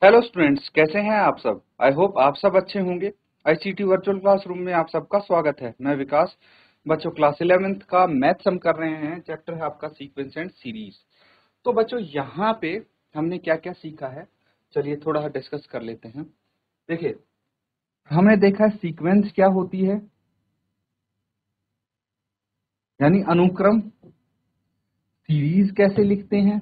Hello students, कैसे हैं आप सब। आई होप आप सब अच्छे होंगे। आईसीटी वर्चुअल क्लासरूम में आप सबका स्वागत है। मैं विकास। बच्चों, क्लास 11th का मैथ्स हम कर रहे हैं। चैप्टर है आपका सीक्वेंस एंड सीरीज। तो बच्चों, यहाँ पे हमने क्या क्या सीखा है, चलिए थोड़ा डिस्कस कर लेते हैं। देखिए, हमने देखा सीक्वेंस क्या होती है, यानी अनुक्रम। सीरीज कैसे लिखते हैं,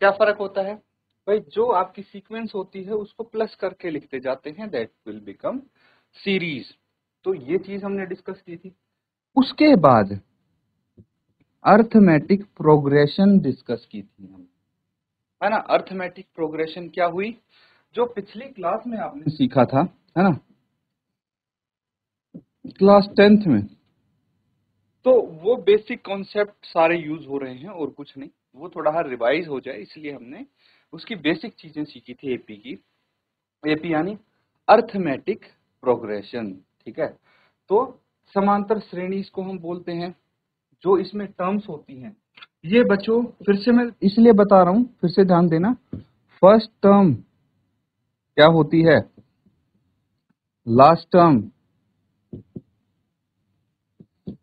क्या फर्क होता है। भाई, जो आपकी सीक्वेंस होती है उसको प्लस करके लिखते जाते हैं, दैट विल बिकम सीरीज। तो ये चीज हमने डिस्कस की थी। उसके बाद अर्थमेटिक प्रोग्रेशन डिस्कस की थी हम, है ना। अर्थमेटिक प्रोग्रेशन क्या हुई, जो पिछली क्लास में आपने सीखा था, है ना, क्लास 10th में। तो वो बेसिक कॉन्सेप्ट सारे यूज हो रहे हैं और कुछ नहीं, वो थोड़ा रिवाइज हो जाए इसलिए हमने उसकी बेसिक चीजें सीखी थी एपी की। एपी यानी अर्थमेटिक प्रोग्रेशन, ठीक है। तो समांतर श्रेणी इसको हम बोलते हैं। जो इसमें टर्म्स होती हैं, ये बच्चों फिर से मैं इसलिए बता रहा हूं, फिर से ध्यान देना। फर्स्ट टर्म क्या होती है, लास्ट टर्म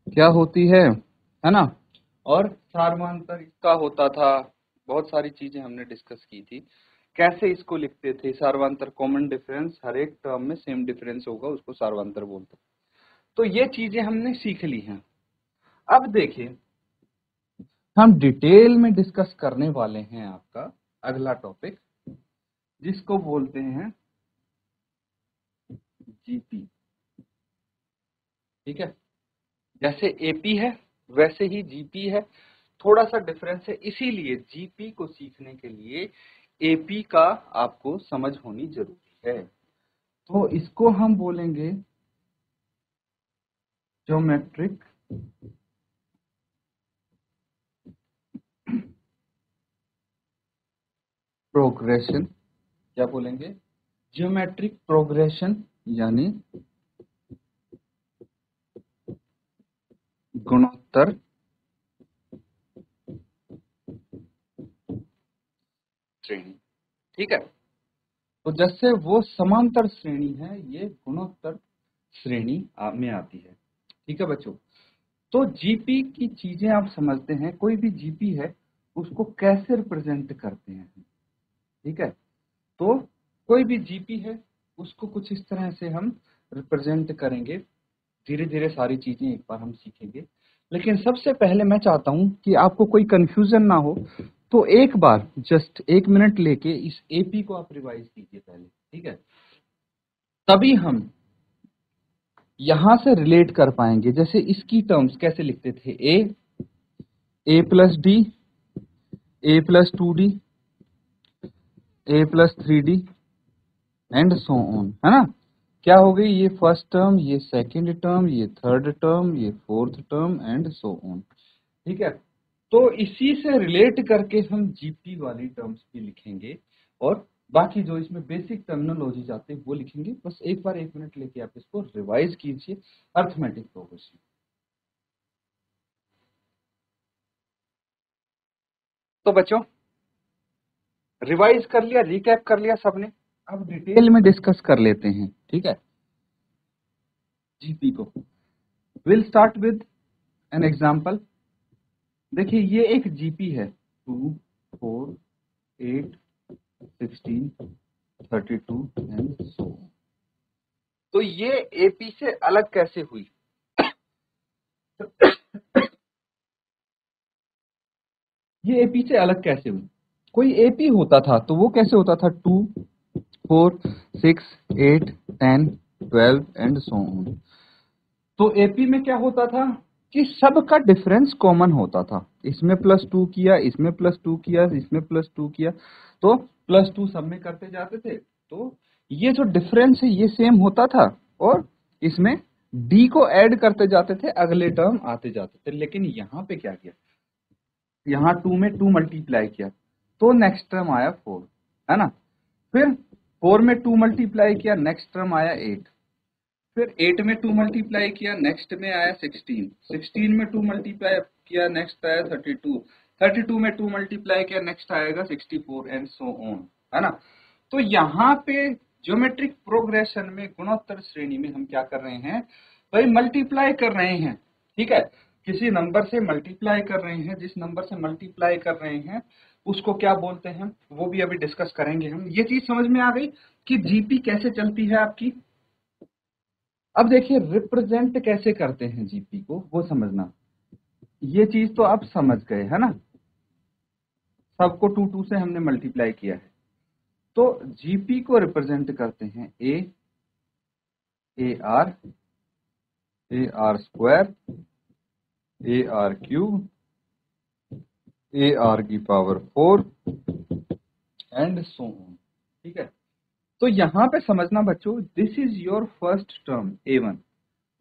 क्या होती है ना, और सार्वधातुक इसका होता था। बहुत सारी चीजें हमने डिस्कस की थी, कैसे इसको लिखते थे। सार्वधातुक कॉमन डिफरेंस, हर एक टर्म में सेम डिफरेंस होगा, उसको सार्वधातुक बोलते हैं। तो ये चीजें हमने सीख ली हैं। अब देखिए, हम डिटेल में डिस्कस करने वाले हैं आपका अगला टॉपिक, जिसको बोलते हैं जीपी। ठीक है, जैसे एपी है वैसे ही जीपी है। थोड़ा सा डिफरेंस है, इसीलिए जीपी को सीखने के लिए एपी का आपको समझ होनी जरूरी है। तो इसको हम बोलेंगे ज्योमेट्रिक प्रोग्रेशन। क्या बोलेंगे, ज्योमेट्रिक प्रोग्रेशन, यानी गुणोत्तर श्रेणी। ठीक है, तो जैसे वो समांतर श्रेणी है, ये गुणोत्तर श्रेणी में आती है। ठीक है बच्चों, तो जीपी की चीजें आप समझते हैं। कोई भी जीपी है उसको कैसे रिप्रेजेंट करते हैं, ठीक है। तो कोई भी जीपी है उसको कुछ इस तरह से हम रिप्रेजेंट करेंगे। धीरे धीरे सारी चीजें एक बार हम सीखेंगे, लेकिन सबसे पहले मैं चाहता हूं कि आपको कोई कंफ्यूजन ना हो। तो एक बार जस्ट 1 मिनट लेके इस एपी को आप रिवाइज कीजिए पहले, ठीक है। तभी हम यहां से रिलेट कर पाएंगे। जैसे इसकी टर्म्स कैसे लिखते थे, A plus D, A plus 2d, A plus 3d and so on, है ना। क्या हो गई, ये फर्स्ट टर्म, ये सेकंड टर्म, ये थर्ड टर्म, ये fourth term and so on. ठीक है, तो इसी से रिलेट करके हम जीपी वाली टर्म्स भी लिखेंगे, और बाकी जो इसमें बेसिक टर्मिनोलॉजी आते हैं वो लिखेंगे। बस एक बार 1 मिनट लेके आप इसको रिवाइज कीजिए, अर्थमेटिक प्रोग्रेशन। तो बच्चों, रिवाइज कर लिया, रिकैप कर लिया सबने। अब डिटेल में डिस्कस कर लेते हैं, ठीक है, जीपी को। Will start with an example. देखिए, ये एक जीपी है, 2, 4, 8, 16, 32 एंड सो। तो ये एपी से अलग कैसे हुई। ये एपी से अलग कैसे हुई। कोई एपी होता था तो वो कैसे होता था, 2, 4, 6, 8, 10, 12 एंड सो ऑन। तो एपी में क्या होता था कि सबका डिफरेंस कॉमन होता था। इसमें +2 किया, इसमें +2 किया, इसमें +2 किया, तो +2 सब में करते जाते थे। तो ये जो डिफरेंस है ये सेम होता था, और इसमें डी को ऐड करते जाते थे, अगले टर्म आते जाते थे। लेकिन यहाँ पे क्या किया, यहाँ 2 में 2 मल्टीप्लाई किया, तो नेक्स्ट टर्म आया 4, है ना। फिर 4 में 2 मल्टीप्लाई किया, नेक्स्ट टर्म आया 8। फिर 8 में 2 मल्टीप्लाई किया, नेक्स्ट में आया 16। 16 में 2 मल्टीप्लाई किया, नेक्स्ट आया 32। 32 में 2 मल्टीप्लाई किया, नेक्स्ट आएगा 64 एंड सो ऑन, है ना। तो यहाँ पे ज्योमेट्रिक प्रोग्रेशन में गुणोत्तर श्रेणी में हम क्या कर रहे हैं भाई, मल्टीप्लाई कर रहे हैं। ठीक है, किसी नंबर से मल्टीप्लाई कर रहे हैं, जिस नंबर से मल्टीप्लाई कर रहे हैं उसको क्या बोलते हैं वो भी अभी डिस्कस करेंगे हम। ये चीज समझ में आ गई कि जीपी कैसे चलती है आपकी। अब देखिए रिप्रेजेंट कैसे करते हैं जीपी को, वो समझना। ये चीज तो आप समझ गए है ना, सबको 2 से हमने मल्टीप्लाई किया है। तो जीपी को रिप्रेजेंट करते हैं A R square, A R cube, A R की पावर 4 एंड सो ऑन। ठीक है, तो यहां पे समझना बच्चों, this is your first term A1,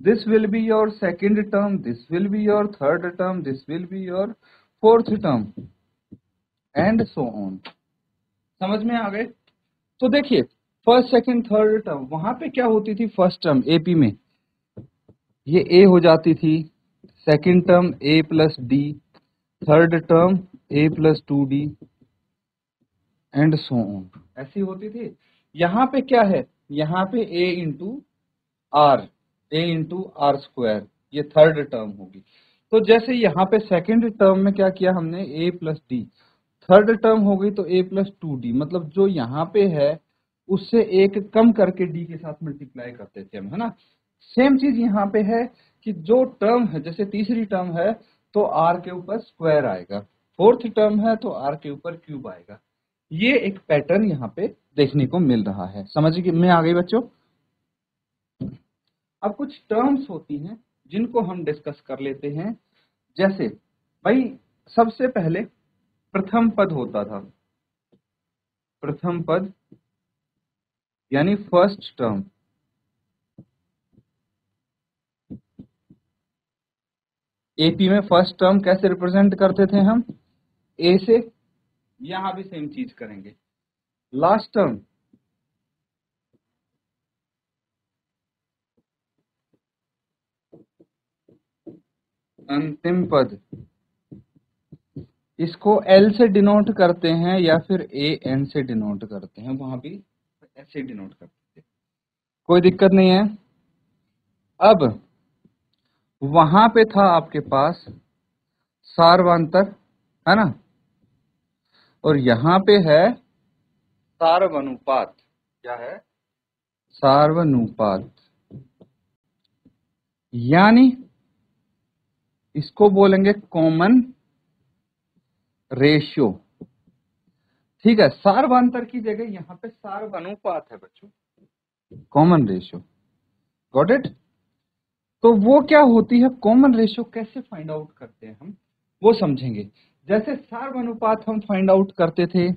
this will be your second term, this will be your third term, this will be your fourth term and so on. समझ में आ गए? तो देखिए फर्स्ट सेकंड थर्ड टर्म, वहां पे क्या होती थी, फर्स्ट टर्म एपी में ये ए हो जाती थी, second term A plus D, third term A plus 2D and so on, ऐसी होती थी। यहाँ पे क्या है, यहाँ पे ए इंटू आर स्क्वायर, ये थर्ड टर्म होगी। तो जैसे यहाँ पे सेकंड टर्म में क्या किया हमने, ए प्लस डी, थर्ड टर्म हो गई तो ए प्लस 2D, मतलब जो यहाँ पे है उससे एक कम करके डी के साथ मल्टीप्लाई करते थे हम, है ना। सेम चीज यहाँ पे है कि जो टर्म है, जैसे तीसरी टर्म है तो आर के ऊपर स्क्वायर आएगा, फोर्थ टर्म है तो आर के ऊपर क्यूब आएगा। ये एक पैटर्न यहाँ पे देखने को मिल रहा है, समझ में आ गई बच्चों। अब कुछ टर्म्स होती हैं जिनको हम डिस्कस कर लेते हैं। जैसे भाई सबसे पहले प्रथम पद होता था, प्रथम पद यानी फर्स्ट टर्म। एपी में फर्स्ट टर्म कैसे रिप्रेजेंट करते थे हम, ए से, यहां भी सेम चीज करेंगे। लास्ट टर्म अंतिम पद, इसको एल से डिनोट करते हैं या फिर ए एन से डिनोट करते हैं, वहां भी ऐसे डिनोट करते थे, कोई दिक्कत नहीं है। अब वहां पे था आपके पास सार्वंतर, है ना, और यहां पे है सार्वनुपात। क्या है, सार्वनुपात, यानी इसको बोलेंगे कॉमन रेशियो। ठीक है, सार्वंतर की जगह यहाँ पे सार्वनुपात है बच्चों, कॉमन रेशियो, गॉट इट। तो वो क्या होती है, कॉमन रेशियो कैसे फाइंड आउट करते हैं हम, वो समझेंगे। जैसे सार्वनुपात हम फाइंड आउट करते थे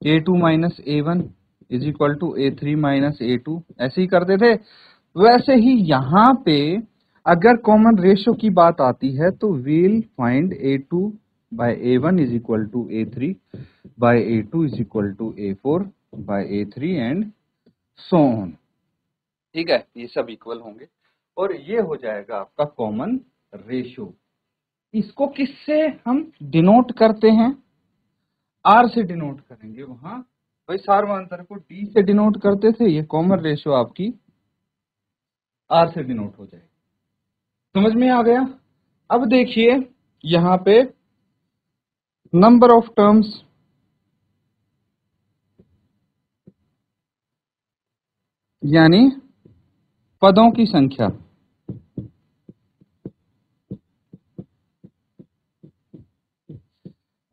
A2 minus A1 is equal to A3 minus A2, ऐसे ही करते थे। वैसे ही यहाँ पे अगर कॉमन रेशियो की बात आती है तो we'll find A2 by A1 is equal to A3 by A2 is equal to A4 by A3 and so on. ठीक है, ये सब इक्वल होंगे और ये हो जाएगा आपका कॉमन रेशियो। इसको किससे हम डिनोट करते हैं, आर से डिनोट करेंगे। वहां भाई सार्वंतर को डी से डिनोट करते थे, ये कॉमन रेशियो आपकी आर से डिनोट हो जाएगी। समझ में आ गया? अब देखिए यहां पे नंबर ऑफ टर्म्स, यानी पदों की संख्या।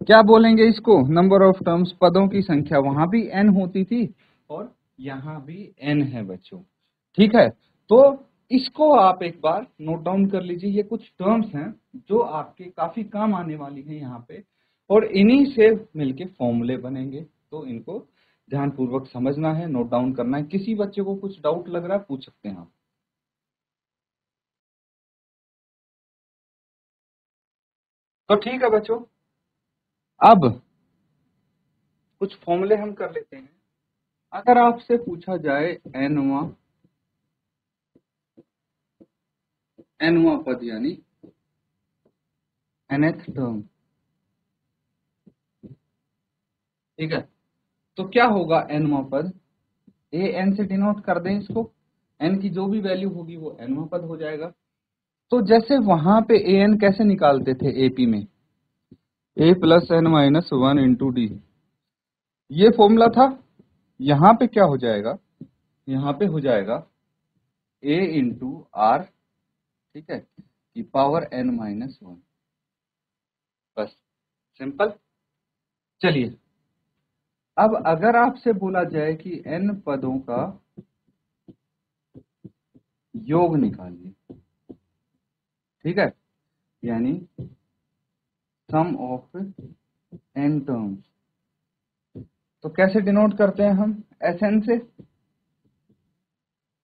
क्या बोलेंगे इसको, नंबर ऑफ टर्म्स, पदों की संख्या। वहां भी n होती थी और यहां भी n है बच्चों। ठीक है, तो इसको आप एक बार नोट डाउन कर लीजिए। ये कुछ टर्म्स हैं जो आपके काफी काम आने वाली हैं यहाँ पे, और इन्हीं से मिलके फॉर्मूले बनेंगे। तो इनको ध्यानपूर्वक समझना है, नोट डाउन करना है। किसी बच्चे को कुछ डाउट लग रहा है पूछ सकते हैं आप। तो ठीक है बच्चों, अब कुछ फॉर्मूले हम कर लेते हैं। अगर आपसे पूछा जाए nवां पद यानी nth टर्म, ठीक है, तो क्या होगा nवां पद, ए एन से डिनोट कर दें इसको, एन की जो भी वैल्यू होगी वो एनवां पद हो जाएगा। तो जैसे वहां पे ए एन कैसे निकालते थे एपी में, A plus N minus one into D, ये फॉर्मूला था। यहां पे क्या हो जाएगा, यहां पे हो जाएगा ए इंटू आर, ठीक है, की पावर एन माइनस वन, बस सिंपल। चलिए अब अगर आपसे बोला जाए कि एन पदों का योग निकालिए, ठीक है, यानी सम ऑफ एन टर्म्स, तो कैसे डिनोट करते हैं हम, एस एन से।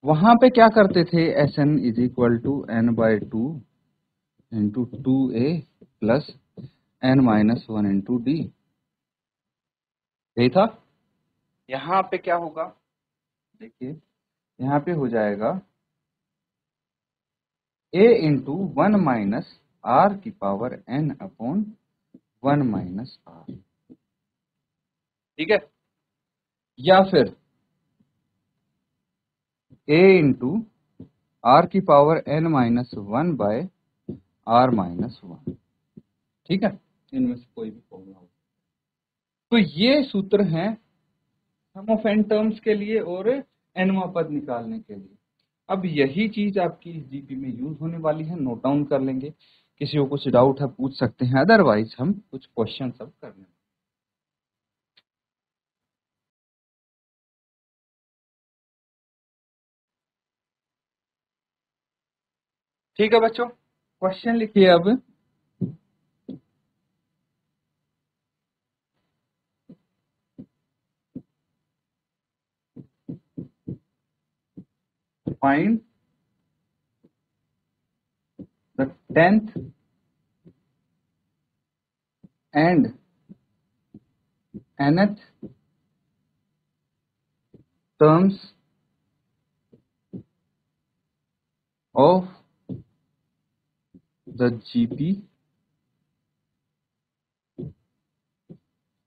वहां पे क्या करते थे, S N is equal to N by two into two A plus N minus one into D, यही था। यहां पे क्या होगा, देखिए यहां पे हो जाएगा A into one minus R की power N upon one minus R, ठीक है, या फिर ए इंटू आर की power N minus one by R minus one, ठीक है, इनमें से कोई भी फॉर्मूला हो। तो ये सूत्र हैं सम ऑफ एन टर्म्स के लिए और एनवां पद निकालने के लिए। अब यही चीज आपकी जीपी में यूज होने वाली है, नोट डाउन कर लेंगे, किसी को कुछ डाउट है पूछ सकते हैं, अदरवाइज हम कुछ क्वेश्चन सब कर लेंगे। ठीक है बच्चों, क्वेश्चन लिखिए अब। Find the 10th and nth terms of the GP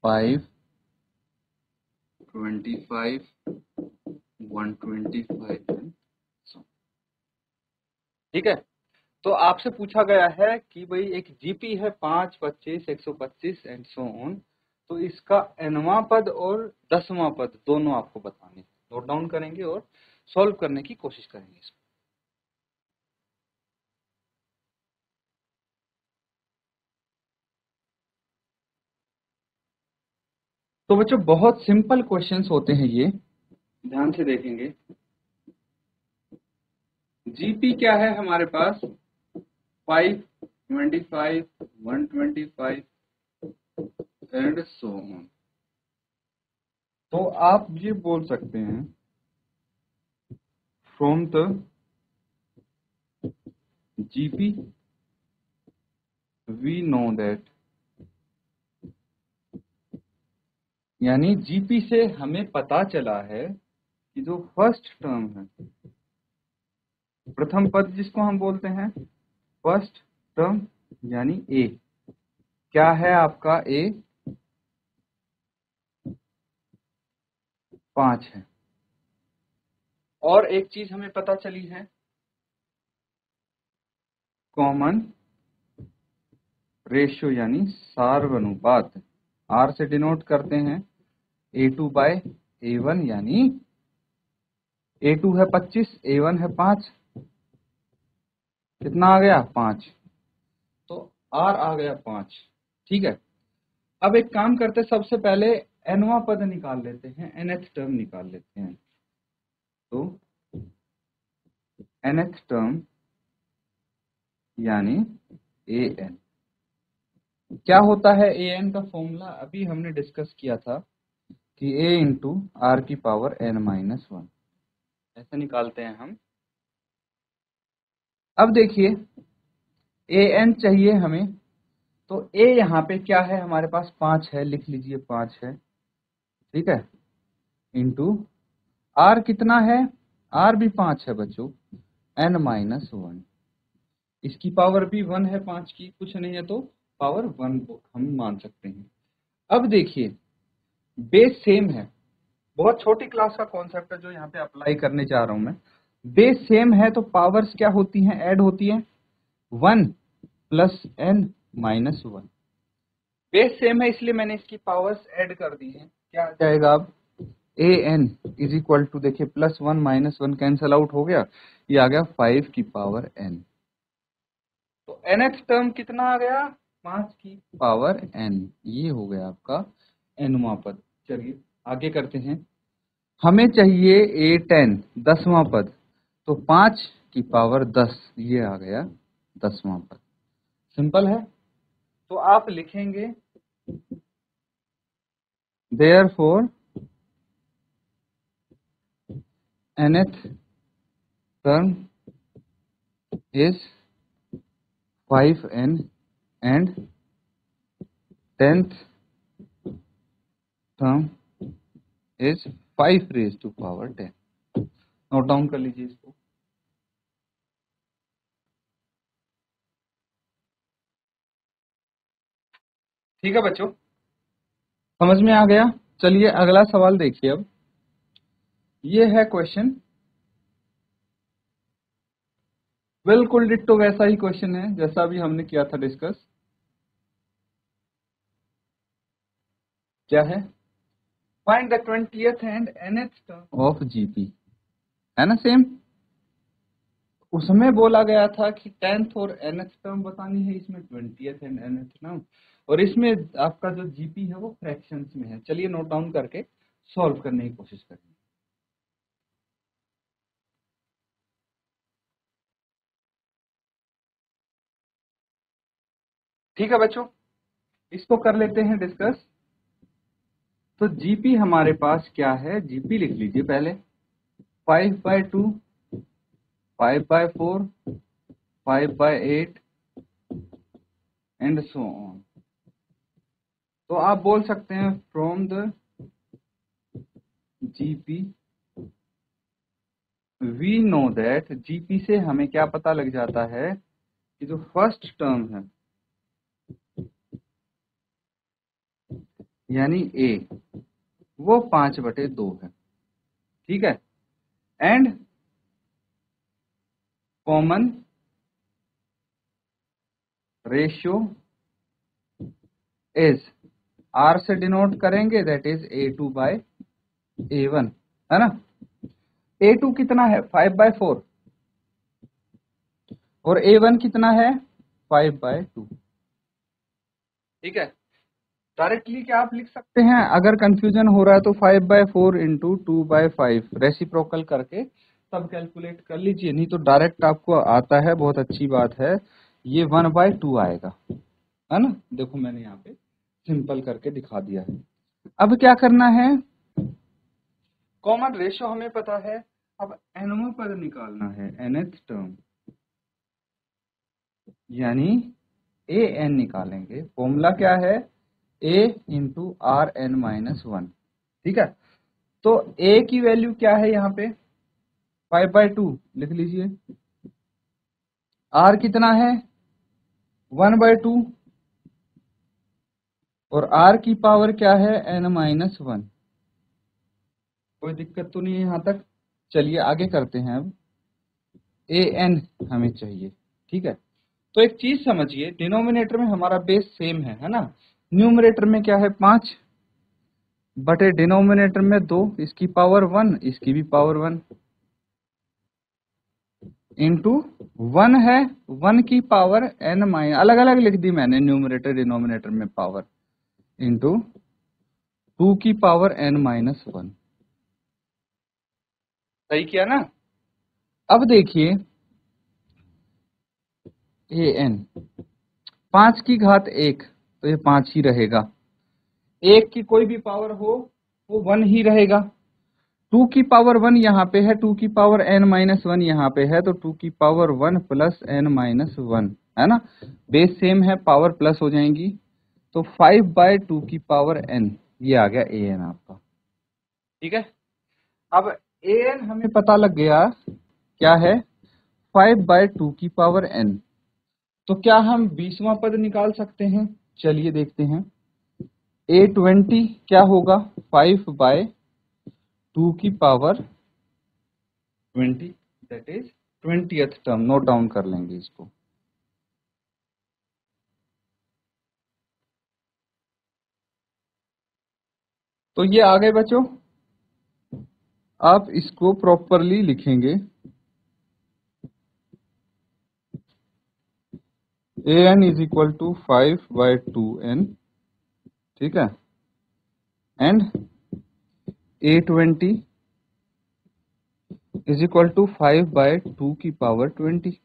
5, 25, 125 and so। ठीक है, तो आपसे पूछा गया है कि भाई एक जीपी है 5, 25, 125 एंड सो ऑन, तो इसका nवां पद और 10वां पद दोनों आपको बताने, नोट डाउन करेंगे और सॉल्व करने की कोशिश करेंगे इसको। तो बच्चों बहुत सिंपल क्वेश्चंस होते हैं ये, ध्यान से देखेंगे। जीपी क्या है हमारे पास, 5, 25, 125 एंड सो ऑन। तो आप ये बोल सकते हैं from the GP we know that, यानी जीपी से हमें पता चला है कि जो फर्स्ट टर्म है, प्रथम पद जिसको हम बोलते हैं फर्स्ट टर्म, यानी ए, क्या है आपका ए 5 है। और एक चीज हमें पता चली है, कॉमन रेशियो यानी सार्वनुपात, आर से डिनोट करते हैं A2 बाय A1, यानी A2 है 25, A1 है 5, कितना आ गया 5, तो R आ गया 5, ठीक है। अब एक काम करते हैं, सबसे पहले एनवां पद निकाल लेते हैं, nth टर्म निकाल लेते हैं। तो nth टर्म यानी an, क्या होता है an का फॉर्मूला, अभी हमने डिस्कस किया था कि a इंटू आर की पावर n माइनस वन, ऐसे निकालते हैं हम। अब देखिए an चाहिए हमें, तो a यहाँ पे क्या है हमारे पास 5 है, लिख लीजिए 5 है, ठीक है, इंटू r कितना है, r भी 5 है बच्चों, n माइनस वन, इसकी पावर भी 1 है 5 की, कुछ नहीं है तो पावर 1 हम मान सकते हैं। अब देखिए बेस सेम है, बहुत छोटी क्लास का कॉन्सेप्ट है जो यहाँ पे अप्लाई करने जा रहा हूं मैं। बेस सेम है तो पावर्स क्या होती हैं, ऐड होती हैं, 1 plus n minus 1। Base same है इसलिए मैंने इसकी पावर्स ऐड कर दी है। क्या आ जाएगा अब, A N is equal to, देखिए प्लस 1 माइनस 1 कैंसल आउट हो गया, ये आ गया 5 की पावर n। तो nth टर्म कितना आ गया, 5 की पावर n, ये हो गया आपका nवां पद। चलिए आगे करते हैं। हमें चाहिए a10 10वां पद, तो 5 की पावर 10, ये आ गया 10वां पद। सिंपल है। तो आप लिखेंगे therefore nth term is 5n and 10th term is 5 raised to power 10। Note down कर लीजिए इसको। ठीक है बच्चों, समझ में आ गया। चलिए अगला सवाल देखिए। अब ये है क्वेश्चन, बिल्कुल डिट्टो वैसा ही क्वेश्चन है जैसा भी हमने किया था डिस्कस। क्या है, find the 20th and nth term of GP, है ना सेम। उसमें बोला गया था कि 10th और nth टर्म बतानी है, इसमें 20th एंड nth टर्म, और इसमें आपका जो जीपी है वो फ्रैक्शंस में है। चलिए नोट डाउन करके सॉल्व करने की कोशिश करेंगे। ठीक है बच्चों, इसको कर लेते हैं डिस्कस। तो जीपी हमारे पास क्या है, जीपी लिख लीजिए पहले, 5/2, 5/4, 5/8 एंड सो ऑन। तो आप बोल सकते हैं from the GP we know that, GP से हमें क्या पता लग जाता है कि जो फर्स्ट टर्म है यानी ए, वो 5/2 है। ठीक है, and common ratio is, R से डिनोट करेंगे, दैट इज A2/A1, है ना। A2 कितना है, 5/4, और A1 कितना है, 5/2। ठीक है, डायरेक्टली क्या आप लिख सकते हैं, अगर कंफ्यूजन हो रहा है तो 5/4 इंटू 2/5 रेसिप्रोकल करके तब कैलकुलेट कर लीजिए, नहीं तो डायरेक्ट आपको आता है, बहुत अच्छी बात है, ये 1/2 आएगा, है ना। देखो मैंने यहाँ पे सिंपल करके दिखा दिया है। अब क्या करना है, कॉमन रेशियो हमें पता है, अब nवां पद निकालना है, nth टर्म, यानी an निकालेंगे। फॉर्मूला क्या है, a into R N minus 1। ठीक है, तो a की वैल्यू क्या है यहाँ पे, 5/2 लिख लीजिए। r कितना है, 1/2, और r की पावर क्या है, n-1। कोई दिक्कत तो नहीं है यहाँ तक। चलिए आगे करते हैं। अब an हमें चाहिए। ठीक है, तो एक चीज समझिए, डिनोमिनेटर में हमारा बेस सेम है ना। न्यूमरेटर में क्या है, 5 बटे डिनोमिनेटर में 2, इसकी पावर 1, इसकी भी पावर 1, इंटू 1 है, 1 की पावर n-, अलग अलग लिख दी मैंने न्यूमरेटर डिनोमिनेटर में पावर, इंटू 2 की पावर n-1। सही किया ना। अब देखिए an 5 की घात 1, तो ये 5 ही रहेगा। 1 की कोई भी पावर हो वो 1 ही रहेगा। 2 की पावर 1 यहाँ पे है, 2 की पावर n-1 यहाँ पे है, तो 2 की पावर 1 प्लस n-1, है ना। बेस सेम है, पावर प्लस हो जाएंगी, तो 5/2 की पावर n, ये आ गया an आपका। ठीक है, अब an हमें पता लग गया क्या है, 5/2 की पावर n। तो क्या हम 20वां पद निकाल सकते हैं, चलिए देखते हैं। A20 क्या होगा, 5/2 2 की power 20, that is 20th term. Note down कर लेंगे इसको। तो ये आ गए बच्चों। आप इसको प्रॉपरली लिखेंगे। an is equal to 5/2n, ठीक है, and A20 is equal to 5/2 की पावर 20,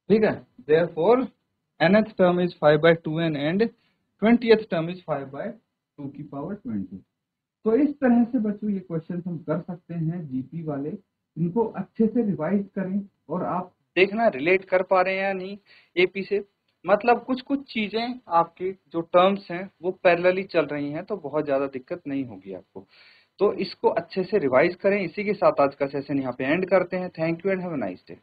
ठीक है। Therefore nth term is 5/2n and 20th term is 5/2 की पावर 20। तो इस तरह से बच्चों ये क्वेश्चन हम कर सकते हैं जीपी वाले। इनको अच्छे से रिवाइज करें और आप देखना रिलेट कर पा रहे हैं या नहीं एपी से। मतलब कुछ कुछ चीजें आपकी जो टर्म्स हैं वो पैरेलली चल रही हैं, तो बहुत ज्यादा दिक्कत नहीं होगी आपको। तो इसको अच्छे से रिवाइज करें। इसी के साथ आज का सेशन यहाँ पे एंड करते हैं। Thank you and have a nice day.